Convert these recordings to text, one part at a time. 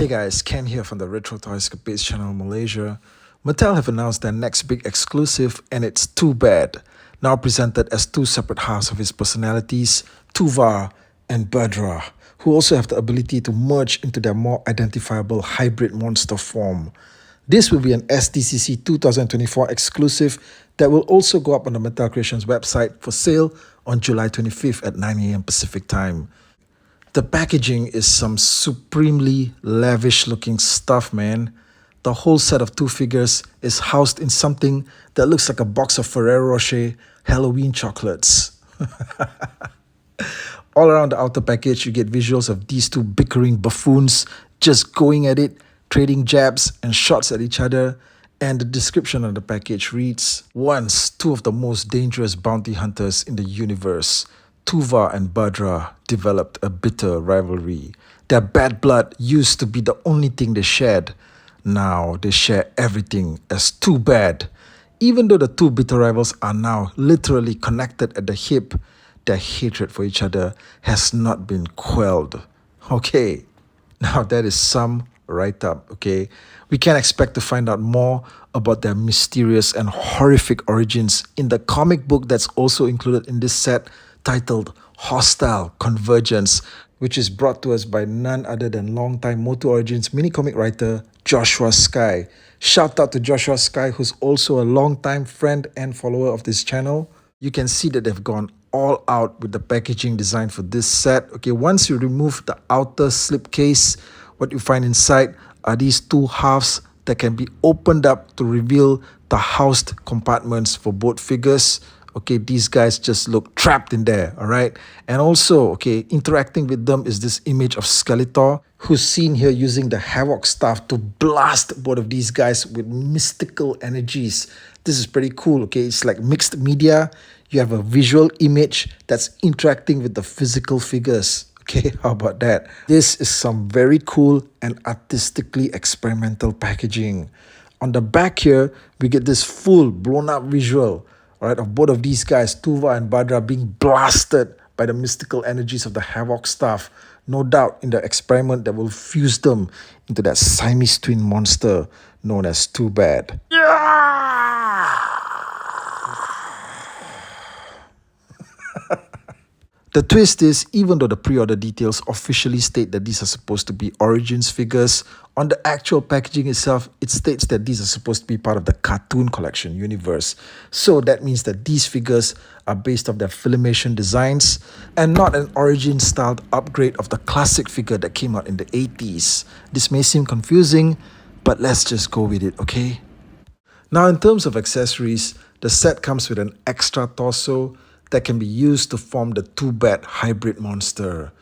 Hey guys, Ken here from the Retro Toys Escapades channel in Malaysia. Mattel have announced their next big exclusive, and it's Too Bad, now presented as two separate halves of his personalities, TUVAR and BADDRAH, who also have the ability to merge into their more identifiable hybrid monster form. This will be an SDCC 2024 exclusive that will also go up on the Mattel Creations website for sale on July 25th at 9 AM Pacific time. The packaging is some supremely lavish looking stuff, man. The whole set of two figures is housed in something that looks like a box of Ferrero Rocher Halloween chocolates. All around the outer package, you get visuals of these two bickering buffoons just going at it, trading jabs and shots at each other. And the description of the package reads, once two of the most dangerous bounty hunters in the universe, TUVAR and BADDRAH, developed a bitter rivalry. Their bad blood used to be the only thing they shared. Now they share everything as Too Bad. Even though the two bitter rivals are now literally connected at the hip, their hatred for each other has not been quelled. Okay, now that is some write-up, okay? We can expect to find out more about their mysterious and horrific origins in the comic book that's also included in this set, titled Hostile Convergence, which is brought to us by none other than longtime MOTU Origins mini-comic writer Joshua Sky. Shout out to Joshua Sky, who's also a longtime friend and follower of this channel. You can see that they've gone all out with the packaging design for this set. Okay, once you remove the outer slipcase, what you find inside are these two halves that can be opened up to reveal the housed compartments for both figures. Okay, these guys just look trapped in there, all right? And also, okay, interacting with them is this image of Skeletor, who's seen here using the Havoc staff to blast both of these guys with mystical energies. This is pretty cool, okay? It's like mixed media. You have a visual image that's interacting with the physical figures. Okay, how about that? This is some very cool and artistically experimental packaging. On the back here, we get this full blown up visual, all right, of both of these guys, TUVAR and BADDRAH, being blasted by the mystical energies of the Havoc staff. No doubt in the experiment that will fuse them into that Siamese twin monster known as Too Bad. The twist is, even though the pre-order details officially state that these are supposed to be Origins figures, on the actual packaging itself, it states that these are supposed to be part of the Cartoon Collection universe. So that means that these figures are based off their Filmation designs and not an Origins-styled upgrade of the classic figure that came out in the 80s. This may seem confusing, but let's just go with it, okay? Now, in terms of accessories, the set comes with an extra torso that can be used to form the Too Bad hybrid monster.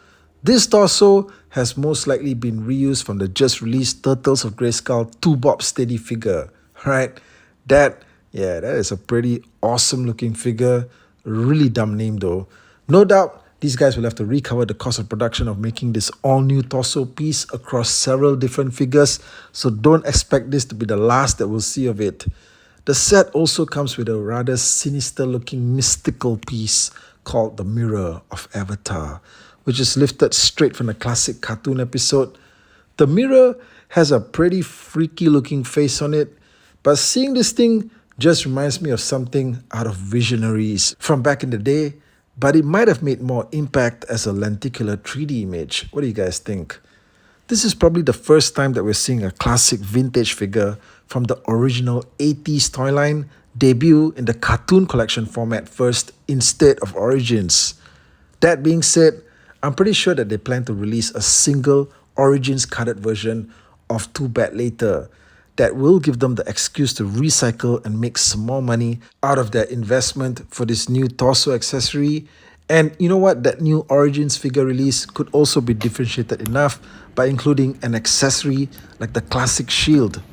This torso has most likely been reused from the just released Turtles of Grayskull 2-Bob Steady figure. Right? That is a pretty awesome looking figure. Really dumb name though. No doubt these guys will have to recover the cost of production of making this all new torso piece across several different figures, so don't expect this to be the last that we'll see of it. The set also comes with a rather sinister looking mystical piece called the Mirror of Avatar, which is lifted straight from the classic cartoon episode. The mirror has a pretty freaky looking face on it, but seeing this thing just reminds me of something out of Visionaries from back in the day, but it might have made more impact as a lenticular 3D image. What do you guys think? This is probably the first time that we're seeing a classic vintage figure from the original 80s toy line debut in the Cartoon Collection format first instead of Origins. That being said, I'm pretty sure that they plan to release a single Origins carded version of Too Bad later that will give them the excuse to recycle and make some more money out of their investment for this new torso accessory. And you know what? That new Origins figure release could also be differentiated enough by including an accessory like the classic shield,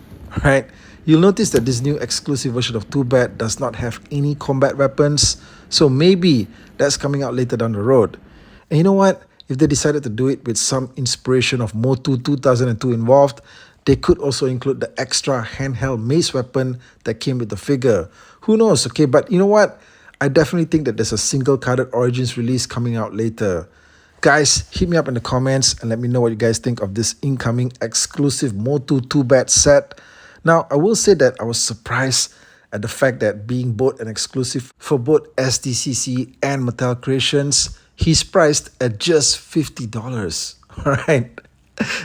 right? You'll notice that this new exclusive version of Too Bad does not have any combat weapons, so maybe that's coming out later down the road. And you know what? If they decided to do it with some inspiration of MOTU 2002 involved, they could also include the extra handheld mace weapon that came with the figure. Who knows, okay? But you know what? I definitely think that there's a single carded Origins release coming out later. Guys, hit me up in the comments and let me know what you guys think of this incoming exclusive MOTU 2-bat set. Now, I will say that I was surprised at the fact that being both an exclusive for both SDCC and Mattel Creations, he's priced at just $50. Alright?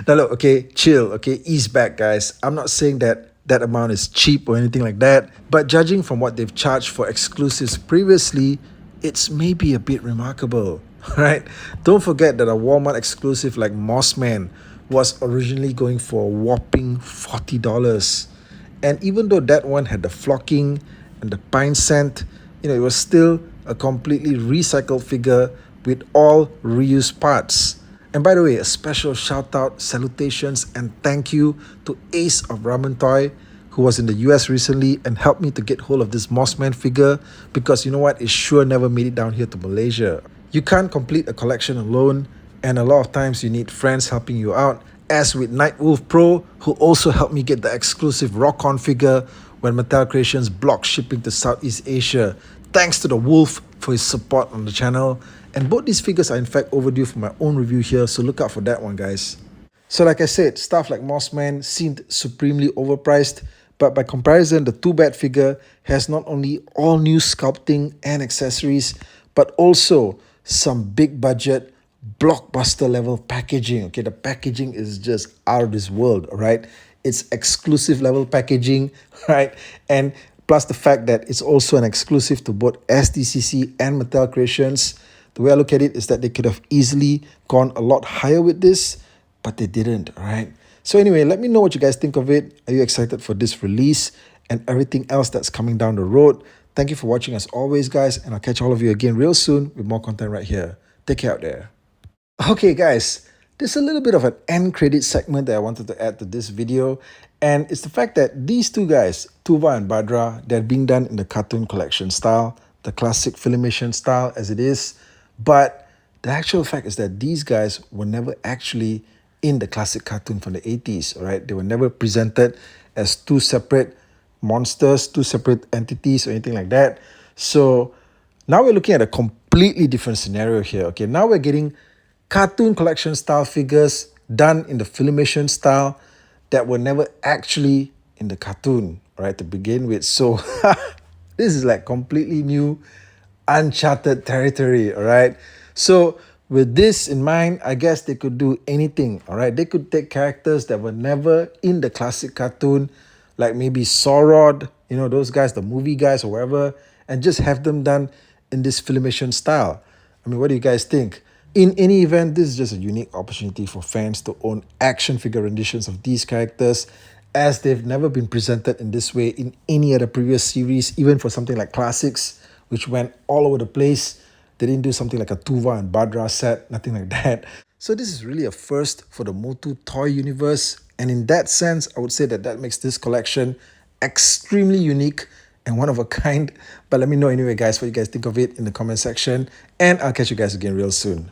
Now look, okay, chill, okay, ease back, guys. I'm not saying that that amount is cheap or anything like that, but judging from what they've charged for exclusives previously, it's maybe a bit remarkable. Right? Don't forget that a Walmart exclusive like Mossman was originally going for a whopping $40. And even though that one had the flocking and the pine scent, it was still a completely recycled figure with all reused parts. And by the way, a special shout out, salutations, and thank you to Ace of Ramen Toy, who was in the US recently and helped me to get hold of this Mossman figure, because you know what, it sure never made it down here to Malaysia. You can't complete a collection alone, and a lot of times you need friends helping you out, as with Nightwolf Pro, who also helped me get the exclusive Rock-On figure when Mattel Creations blocked shipping to Southeast Asia. Thanks to the Wolf for his support on the channel. And both these figures are in fact overdue for my own review here, so look out for that one, guys. So like I said, stuff like Mossman seemed supremely overpriced, but by comparison, the 2-bat figure has not only all new sculpting and accessories, but also some big budget, blockbuster level packaging. Okay, the packaging is just out of this world, all right? It's exclusive level packaging, right? And plus the fact that it's also an exclusive to both SDCC and Mattel Creations. The way I look at it is that they could have easily gone a lot higher with this, but they didn't, all right? So anyway, let me know what you guys think of it. Are you excited for this release and everything else that's coming down the road? Thank you for watching as always, guys, and I'll catch all of you again real soon with more content right here. Take care out there. Okay, guys, there's a little bit of an end credit segment that I wanted to add to this video, and it's the fact that these two guys, TUVAR and BADDRAH, they're being done in the cartoon collection style, the classic Filmation style as it is, but the actual fact is that these guys were never actually in the classic cartoon from the 80s, all right? They were never presented as two separate monsters, two separate entities or anything like that. So now we're looking at a completely different scenario here. Okay, now we're getting cartoon collection style figures done in the Filmation style that were never actually in the cartoon, right, to begin with. So this is like completely new, uncharted territory, all right? So with this in mind, I guess they could do anything, all right? They could take characters that were never in the classic cartoon, like maybe Sorod, those guys, the movie guys or whatever, and just have them done in this Filmation style. I mean, what do you guys think? In any event, this is just a unique opportunity for fans to own action figure renditions of these characters, as they've never been presented in this way in any other previous series, even for something like Classics, which went all over the place. They didn't do something like a TUVAR and BADDRAH set, nothing like that. So this is really a first for the MOTU toy universe, and in that sense, I would say that that makes this collection extremely unique and one of a kind. But let me know anyway, guys, what you guys think of it in the comment section, and I'll catch you guys again real soon.